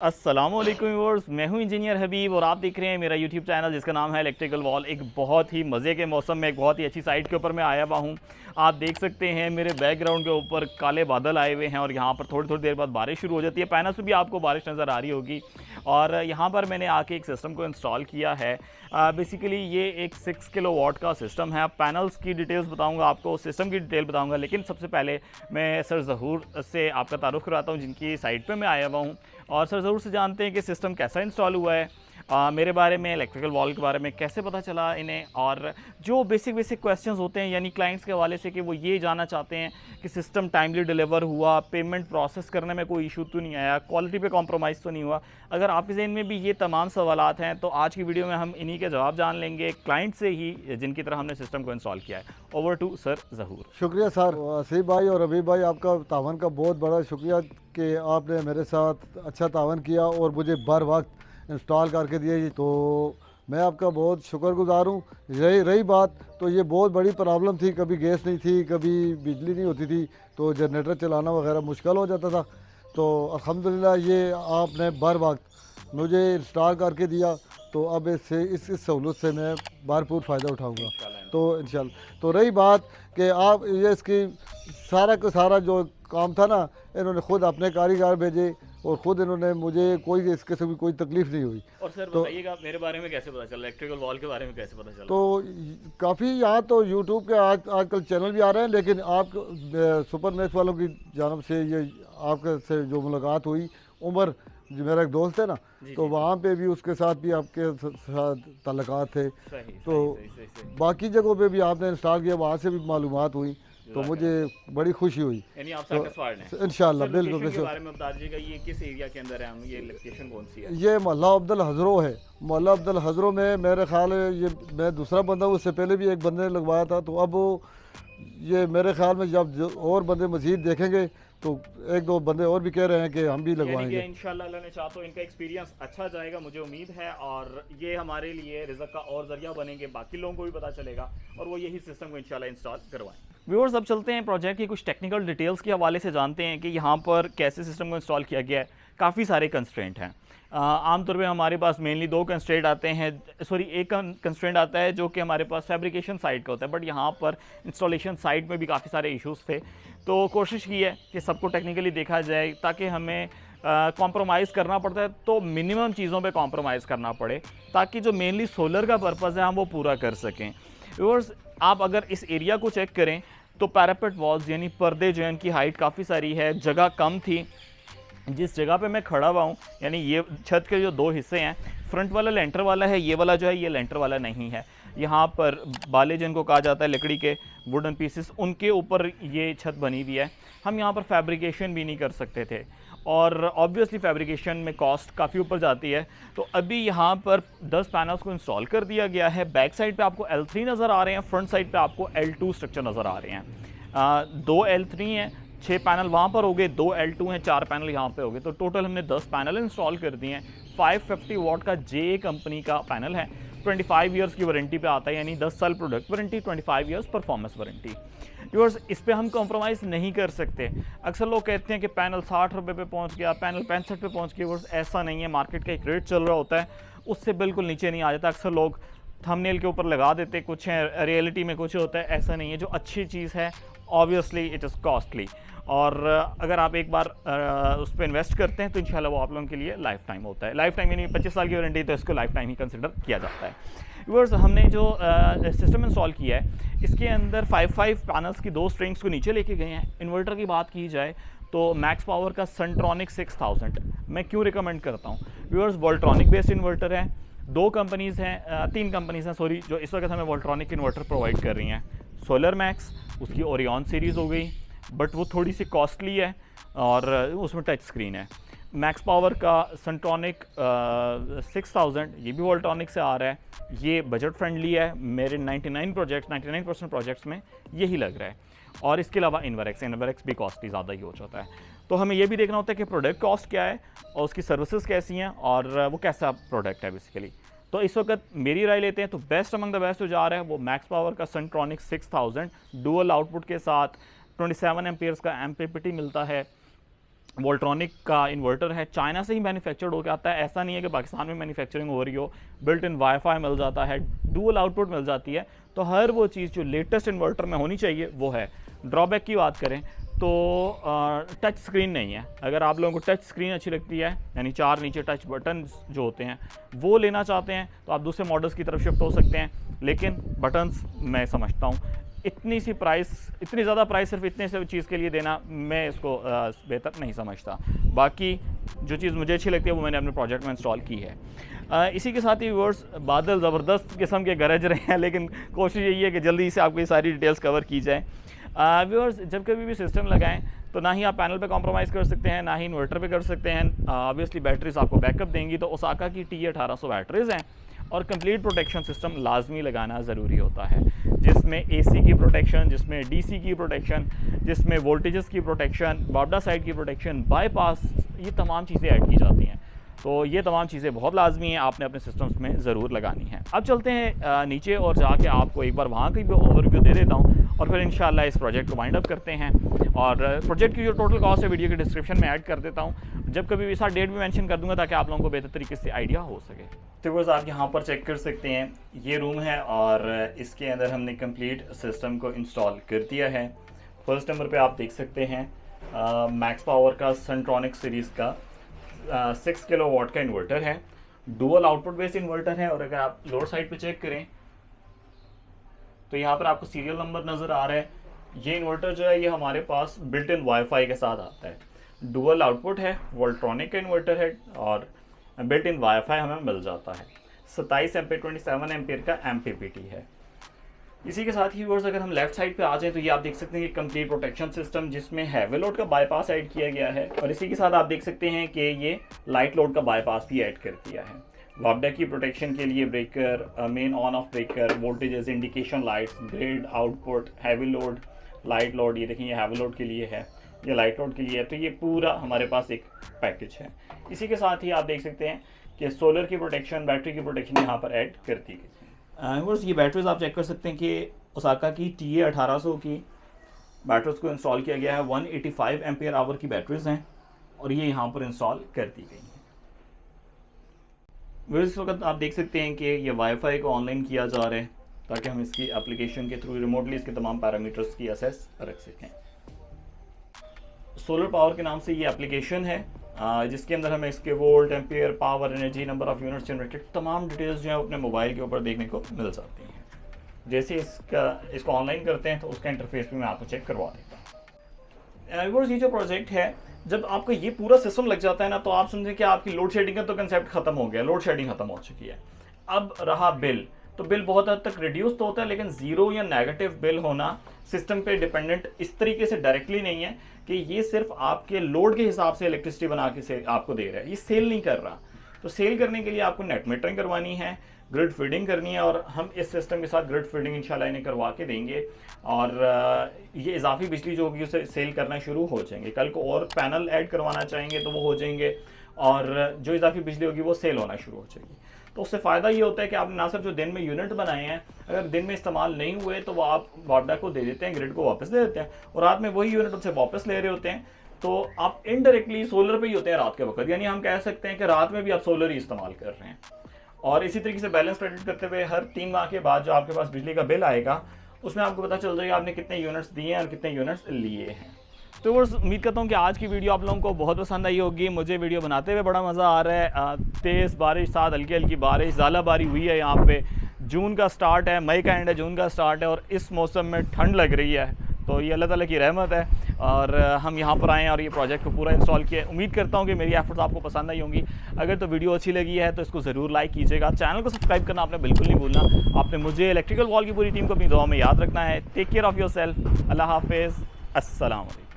अस्सलामुअलैकुम व्यूअर्स, मैं हूं इंजीनियर हबीब और आप देख रहे हैं मेरा यूट्यूब चैनल जिसका नाम है इलेक्ट्रिकल वॉल। एक बहुत ही मज़े के मौसम में एक बहुत ही अच्छी साइट के ऊपर मैं आया हुआ हूं। आप देख सकते हैं मेरे बैकग्राउंड के ऊपर काले बादल आए हुए हैं और यहां पर थोड़ी थोड़ी देर बाद बारिश शुरू हो जाती है। पैनल से भी आपको बारिश नज़र आ रही होगी और यहां पर मैंने आके एक सिस्टम को इंस्टॉल किया है। बेसिकली ये एक 6 किलोवाट का सिस्टम है। पैनल्स की डिटेल्स बताऊँगा आपको, सिस्टम की डिटेल बताऊँगा, लेकिन सबसे पहले मैं सर ज़हूर से आपका तारुफ़ कराता हूँ जिनकी साइट पर मैं आया हुआ हूँ। और सर ज़रूर से जानते हैं कि सिस्टम कैसा इंस्टॉल हुआ है, मेरे बारे में, इलेक्ट्रिकल वॉल के बारे में कैसे पता चला इन्हें, और जो बेसिक क्वेश्चंस होते हैं यानी क्लाइंट्स के हवाले से कि वो ये जानना चाहते हैं कि सिस्टम टाइमली डिलीवर हुआ, पेमेंट प्रोसेस करने में कोई इशू तो नहीं आया, क्वालिटी पे कॉम्प्रोमाइज़ तो नहीं हुआ। अगर आपके ज़हन में भी ये तमाम सवालात हैं तो आज की वीडियो में हम इन्हीं के जवाब जान लेंगे क्लाइंट से ही जिनकी तरह हमने सिस्टम को इंस्टॉल किया है। ओवर टू सर ज़हूर। शुक्रिया सर आसिफ भाई और अभी भाई, आपका तावन का बहुत बड़ा शुक्रिया कि आपने मेरे साथ अच्छा तावन किया और मुझे बर वक्त इंस्टॉल करके दिया। तो मैं आपका बहुत शुक्रगुजार हूँ। रही बात, तो ये बहुत बड़ी प्रॉब्लम थी, कभी गैस नहीं थी, कभी बिजली नहीं होती थी, तो जनरेटर चलाना वगैरह मुश्किल हो जाता था। तो अल्हम्दुलिल्लाह ये आपने बर वक्त मुझे इंस्टॉल करके दिया, तो अब इससे इस सहूलत से मैं भरपूर फ़ायदा उठाऊँगा। तो इंशाल्लाह। तो रही बात कि आप ये इसकी सारा का सारा जो काम था ना, इन्होंने ख़ुद अपने कारीगर भेजे और ख़ुद इन्होंने मुझे कोई इसके से भी कोई तकलीफ़ नहीं हुई। और सर तो बताइएगा मेरे बारे में कैसे पता चला, इलेक्ट्रिकल वॉल के बारे में कैसे पता चला? तो काफ़ी यहाँ तो यूट्यूब के आजकल चैनल भी आ रहे हैं, लेकिन आप सुपर मैक्स वालों की जानब से ये आपके से जो मुलाकात हुई, उमर जो मेरा एक दोस्त है ना, तो वहाँ पे भी उसके साथ भी आपके साथ ताल्लुकात थे। तो सही। बाकी जगहों पे भी आपने इंस्टॉल किया, वहाँ से भी मालूमात हुई, तो मुझे बड़ी खुशी हुई। यानी आप तो सैटिस्फाइड हैं? इंशाल्लाह सर बिल्कुल लोकेशन के बिल्कुल। बारे में बता दीजिएगा, ये किस एरिया के अंदर है, हम ये लोकेशन कौन सी है? ये मोहल्ला अब्दुल हज़रो है। मोहल्ला अब्दुल हज़रो में मेरे ख्याल है, ये मैं दूसरा बंदा हूँ, उससे पहले भी एक बंदे ने लगवाया था। तो अब ये मेरे ख्याल में जब और बंदे मज़ीद देखेंगे तो एक दो बंदे और भी कह रहे हैं कि हम भी लगवाएंगे। इंशाल्लाह अल्लाह ने चाहा तो इनका एक्सपीरियंस अच्छा जाएगा, मुझे उम्मीद है, और ये हमारे लिए रिज़्क़ का और ज़रिया बनेंगे, बाकी लोगों को भी पता चलेगा और वो यही सिस्टम को इंशाल्लाह इंस्टॉल करवाएं। व्यूअर्स, अब चलते हैं प्रोजेक्ट की कुछ टेक्निकल डिटेल्स के हवाले से जानते हैं कि यहाँ पर कैसे सिस्टम को इंस्टॉल किया गया है। काफ़ी सारे कंस्ट्रेंट हैं। आमतौर पे हमारे पास मेनली दो कंस्ट्रेंट आते हैं, सॉरी एक कंस्ट्रेंट आता है जो कि हमारे पास फैब्रिकेशन साइड का होता है, बट यहाँ पर इंस्टॉलेशन साइड में भी काफ़ी सारे इश्यूज़ थे। तो कोशिश की है कि सबको टेक्निकली देखा जाए, ताकि हमें कॉम्प्रोमाइज़ करना पड़ता है तो मिनिमम चीज़ों पे कॉम्प्रोमाइज़ करना पड़े, ताकि जो मेनली सोलर का पर्पज़ है हम वो पूरा कर सकें। व्यूअर्स, आप अगर इस एरिया को चेक करें तो पैरापेट वॉल्स यानी पर्दे जो हैं इनकी हाइट काफ़ी सारी है, जगह कम थी। जिस जगह पे मैं खड़ा हुआ हूँ, यानी ये छत के जो दो हिस्से हैं, फ्रंट वाला लेंटर वाला है, ये वाला जो है ये लेंटर वाला नहीं है। यहाँ पर बाले जिनको कहा जाता है लकड़ी के वुडन पीसेस, उनके ऊपर ये छत बनी हुई है। हम यहाँ पर फैब्रिकेशन भी नहीं कर सकते थे और ऑब्वियसली फैब्रिकेशन में कॉस्ट काफ़ी ऊपर जाती है। तो अभी यहाँ पर 10 पैनल्स को इंस्टॉल कर दिया गया है। बैक साइड पे आपको L3 नज़र आ रहे हैं, फ्रंट साइड पे आपको L2 स्ट्रक्चर नज़र आ रहे हैं। 2 L3 हैं, 6 पैनल वहाँ पर हो गए, 2 L2 हैं, 4 पैनल यहाँ पे हो गए। तो टोटल हमने 10 पैनल इंस्टॉल कर दिए हैं। 550 वाट का JA कंपनी का पैनल है, 25 ईयर्स की वारंटी पे आता है, यानी 10 साल product warranty, 25 years performance warranty. Viewers, इस पे हम कॉम्प्रोमाइज़ नहीं कर सकते। अक्सर लोग कहते हैं कि पैनल 60 रुपये पे पहुँच गया, पैनल 65 पे पहुँच गया। व्यूअर्स, ऐसा नहीं है। मार्केट का एक रेट चल रहा होता है, उससे बिल्कुल नीचे नहीं आ जाता। अक्सर लोग थंबनेल के ऊपर लगा देते कुछ है, रियलिटी में कुछ होता है, ऐसा नहीं है। जो अच्छी चीज़ है ऑब्वियसली इट इज़ कॉस्टली, और अगर आप एक बार उस पर इन्वेस्ट करते हैं तो इंशाल्लाह वो आप लोगों के लिए लाइफ टाइम होता है। लाइफ टाइम यानी 25 साल की वारंटी, तो इसको लाइफ टाइम ही कंसिडर किया जाता है। व्यूअर्स, हमने जो सिस्टम इंस्टॉल किया है, इसके अंदर 5 पैनल्स की 2 स्ट्रिंग्स को नीचे लेके गए हैं। इन्वर्टर की बात की जाए तो मैक्स पावर का सनट्रॉनिक 6000 मैं क्यों रिकमेंड करता हूँ। व्यूअर्स, वोल्ट्रॉनिक बेस्ड इन्वर्टर है। 2 कंपनीज़ हैं, 3 कंपनीज़ हैं सॉरी, जो इस वक्त हमें वोल्ट्रॉनिक इन्वर्टर प्रोवाइड कर रही हैं। सोलर मैक्स, उसकी ओरियन सीरीज़ हो गई, बट वो थोड़ी सी कॉस्टली है और उसमें टच स्क्रीन है। मैक्स पावर का सनट्रॉनिक 6000, ये भी वोल्ट्रॉनिक से आ रहा है। ये बजट फ्रेंडली है, मेरे 99% प्रोजेक्ट्स में यही लग रहा है। और इसके अलावा इन्वरेक्स भी कॉस्टली ज़्यादा ही हो जाता है। तो हमें ये भी देखना होता है कि प्रोडक्ट कॉस्ट क्या है और उसकी सर्विसेज कैसी हैं और वो कैसा प्रोडक्ट है बेसिकली। तो इस वक्त मेरी राय लेते हैं तो बेस्ट अमंग द बेस्ट जो जा रहा है वो मैक्स पावर का सनट्रॉनिक 6000 डुअल आउटपुट के साथ 27 एम्पियर्स का एम्पीपीटी मिलता है। वोल्ट्रॉनिक का इन्वर्टर है, चाइना से ही मैन्युफैक्चर्ड होकर आता है। ऐसा नहीं है कि पाकिस्तान में मैन्युफैक्चरिंग हो रही हो। बिल्ट इन वाईफाई मिल जाता है, डुअल आउटपुट मिल जाती है। तो हर वो चीज़ जो लेटेस्ट इन्वर्टर में होनी चाहिए वो है। ड्रॉबैक की बात करें तो टच स्क्रीन नहीं है। अगर आप लोगों को टच स्क्रीन अच्छी लगती है, यानी 4 नीचे टच बटन जो होते हैं वो लेना चाहते हैं, तो आप दूसरे मॉडल्स की तरफ शिफ्ट हो सकते हैं। लेकिन बटन्स मैं समझता हूँ इतनी सी प्राइस, इतनी ज़्यादा प्राइस सिर्फ इतने से चीज़ के लिए देना, मैं इसको बेहतर नहीं समझता। बाकी जो चीज़ मुझे अच्छी लगती है वो मैंने अपने प्रोजेक्ट में इंस्टॉल की है। इसी के साथ ही व्यूअर्स, बादल ज़बरदस्त किस्म के गरज रहे हैं, लेकिन कोशिश यही है कि जल्दी से आपको ये सारी डिटेल्स कवर की जाए। व्यूअर्स, जब कभी भी सिस्टम लगाएं तो ना ही आप पैनल पे कॉम्प्रोमाइज़ कर सकते हैं, ना ही इन्वर्टर पे कर सकते हैं। ऑब्वियसली बैटरीज आपको बैकअप देंगी, तो ओसाका की TE1800 बैटरीज़ हैं और कंप्लीट प्रोटेक्शन सिस्टम लाजमी लगाना ज़रूरी होता है, जिसमें AC की प्रोटेक्शन, जिसमें DC की प्रोटेक्शन, जिसमें वोल्टेजेस की प्रोटेक्शन, बॉर्डर साइड की प्रोटेक्शन, बाईपास, ये तमाम चीज़ें ऐड की जाती हैं। तो ये तमाम चीज़ें बहुत लाजमी हैं, आपने अपने सिस्टम्स में ज़रूर लगानी है। अब चलते हैं नीचे और जाके आपको एक बार वहाँ की भी ओवरव्यू दे देता हूँ और फिर इंशाल्लाह इस प्रोजेक्ट को वाइंड अप करते हैं। और प्रोजेक्ट की जो टोटल कॉस्ट है वीडियो के डिस्क्रिप्शन में ऐड कर देता हूँ। जब कभी भी इसका डेट भी मेंशन कर दूँगा ताकि आप लोगों को बेहतर तरीके से आइडिया हो सके। तो बस आप यहाँ पर चेक कर सकते हैं, ये रूम है और इसके अंदर हमने कंप्लीट सिस्टम को इंस्टॉल कर दिया है। फर्स्ट नंबर पे आप देख सकते हैं मैक्स पावर का सनट्रॉनिक सीरीज़ का 6 किलोवाट का इन्वर्टर है, डुअल आउटपुट बेस्ड इन्वर्टर है। और अगर आप लोअर साइड पे चेक करें तो यहाँ पर आपको सीरियल नंबर नज़र आ रहा है। ये इन्वर्टर जो है ये हमारे पास बिल्ट इन वाईफाई के साथ आता है, डुअल आउटपुट है, वोल्ट्रॉनिक का इन्वर्टर है और बिल्ट इन वाईफाई हमें मिल जाता है। 27 एम्पेयर 27 एम्पेयर का MPPT है। इसी के साथ ही व्यूअर्स, अगर हम लेफ्ट साइड पे आ जाएं तो ये आप देख सकते हैं कि कंप्लीट प्रोटेक्शन सिस्टम, जिसमें हैवी लोड का बाईपास ऐड किया गया है। और इसी के साथ आप देख सकते हैं कि ये लाइट लोड का बाईपास भी ऐड कर दिया है। लॉकडाउन की प्रोटेक्शन के लिए breaker, main on off breaker, voltages, indication lights, grid, output, heavy load, light load, ये देखें ये हैवी लोड के लिए है, ये लाइट लोड के लिए है। तो ये पूरा हमारे पास एक पैकेज है। इसी के साथ ही आप देख सकते हैं कि सोलर की प्रोटेक्शन, बैटरी की प्रोटेक्शन यहाँ पर ऐड कर दी गई है। ये बैटरीज आप चेक कर सकते हैं कि ओसाका की TE1800 की बैटरीज को इंस्टॉल किया गया है। 185 एम्पेयर आवर की बैटरीज हैं और ये यहाँ पर इंस्टॉल कर दी गई हैं। इस वक्त आप देख सकते हैं कि ये वाईफाई को ऑनलाइन किया जा रहा है ताकि हम इसकी एप्लीकेशन के थ्रू रिमोटली इसके तमाम पैरामीटर्स की असेस रख सकें। सोलर पावर के नाम से ये एप्लीकेशन है, जिसके अंदर हमें इसके volt, ampere, power, energy, number of units generated, तमाम डिटेल्स जो है अपने मोबाइल के ऊपर देखने को मिल जाती हैं। जैसे इसको ऑनलाइन करते हैं तो उसका इंटरफेस भी मैं आपको चेक करवा देता हूँ। ये जो प्रोजेक्ट है, जब आपका ये पूरा सिस्टम लग जाता है ना, तो आप समझें कि आपकी लोड शेडिंग का तो कंसेप्ट खत्म हो गया, लोड शेडिंग खत्म हो चुकी है। अब रहा बिल, तो बिल बहुत हद तक रिड्यूस तो होता है, लेकिन ज़ीरो या नेगेटिव बिल होना सिस्टम पे डिपेंडेंट इस तरीके से डायरेक्टली नहीं है कि ये सिर्फ आपके लोड के हिसाब से इलेक्ट्रिसिटी बना के से आपको दे रहा है, ये सेल नहीं कर रहा। तो सेल करने के लिए आपको नेट मीटरिंग करवानी है, ग्रिड फीडिंग करनी है, और हम इस सिस्टम के साथ ग्रिड फीडिंग इंशाल्लाह इन्हें करवा के देंगे और ये इजाफी बिजली जो होगी उसे सेल करना शुरू हो जाएंगे। कल को और पैनल ऐड करवाना चाहेंगे तो वो हो जाएंगे और जो इजाफी बिजली होगी वो सेल होना शुरू हो जाएगी। तो उससे फ़ायदा ये होता है कि आपने ना सिर्फ जो दिन में यूनिट बनाए हैं, अगर दिन में इस्तेमाल नहीं हुए तो वो आप वार्डा को दे देते हैं, ग्रिड को वापस दे देते हैं और रात में वही यूनिट उनसे वापस ले रहे होते हैं। तो आप इनडायरेक्टली सोलर पे ही होते हैं रात के वक्त, यानी हम कह सकते हैं कि रात में भी आप सोलर ही इस्तेमाल कर रहे हैं। और इसी तरीके से बैलेंस प्रेडिक्ट करते हुए हर 3 माह के बाद जो आपके पास बिजली का बिल आएगा उसमें आपको पता चल जाएगा आपने कितने यूनिट्स दिए हैं और कितने यूनिट्स लिए हैं। तो बस उम्मीद करता हूँ कि आज की वीडियो आप लोगों को बहुत पसंद आई होगी। मुझे वीडियो बनाते हुए बड़ा मज़ा आ रहा है। तेज़ बारिश, साथ हल्की हल्की बारिश, ज़ालाबारी हुई है यहाँ पे। जून का स्टार्ट है, मई का एंड है, जून का स्टार्ट है और इस मौसम में ठंड लग रही है, तो ये अल्लाह ताला की रहमत है। और हम यहाँ पर आए हैं और ये प्रोजेक्ट को पूरा इंस्टॉल किया। उम्मीद करता हूँ कि मेरी एफर्ट्स आपको पसंद आई होंगी। अगर तो वीडियो अच्छी लगी है तो इसको ज़रूर लाइक कीजिएगा। चैनल को सब्सक्राइब करना आपने बिल्कुल नहीं भूलना। आपने मुझे, इलेक्ट्रिकल वॉल की पूरी टीम को अपनी दुआ में याद रखना है। Take care of yourself. Allah हाफिज़। अस्सलाम वालेकुम।